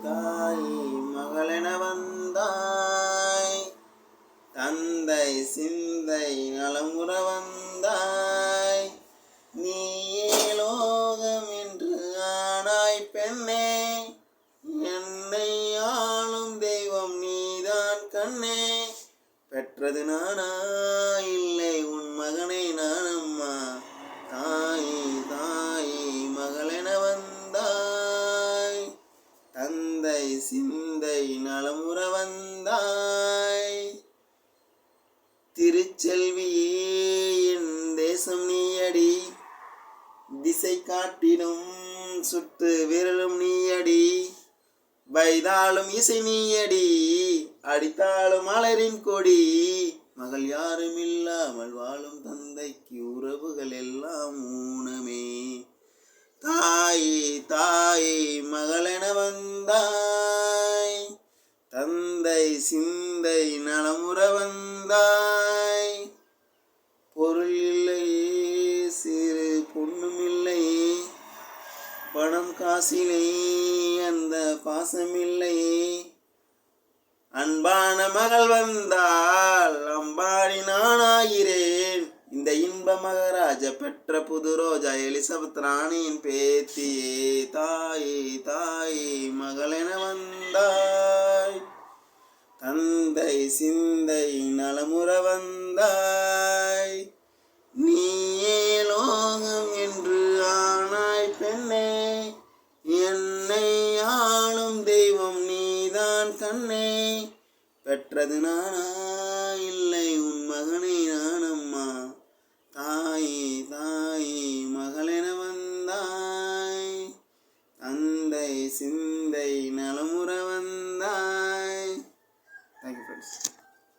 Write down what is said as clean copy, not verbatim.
தாயே மகளென வந்தாய், தந்தை சிந்தை நலமுற வந்தாய். நீயே லோகம் என்று ஆனாய் பெண்ணே, என்னை ஆளும் தெய்வம் நீதான் கண்ணே. பெற்றது நானா இல்லை உன் மகனை நானம்மா, தாயே தாயே மகளென வந்தாய், தந்தை சிந்தை நலமுற வந்தாய். திருச்செல்வியே என் தேசம் நீயடி, திசை காட்டிடும் சுட்டு விரலும் நீயடி. வைதாலும் இசை நீயடி, அடித்தாலும் மலரின் கொடி. மகள் யாரும் இல்லாமல் வாழும் தந்தைக்கு உறவுகள் எல்லாம் ஊனமே. தாயே தாயே மகளென வந்தாய், தந்தை சிந்தை நலமுற வந்தாய். பொருள் இல்லையே சிறு பொண்ணும் இல்லையே, பணம் காசிலே அந்த பாசமில்லையே. அன்பான மகள் வந்தால் அம்பாடி நானாகிறேன், இந்த இன்ப மகராஜ பெற்ற புது ரோஜா எலிசபெத் ராணியின் பேத்தியே. தாயே தாயே மகளென வந்தாய், தந்தை சிந்தை நலமுற வந்தாய். நீயே லோகம் என்று ஆனாய் பெண்ணே, என்னை ஆளும் தெய்வம் நீதான் கண்ணே. பெற்றது நானா இல்லை உன் மகனை நானம்மா, தாயே தாயே மகளென வந்தாய், தந்தை சிந்தை நலமுற வந்தாய். Thank you friends.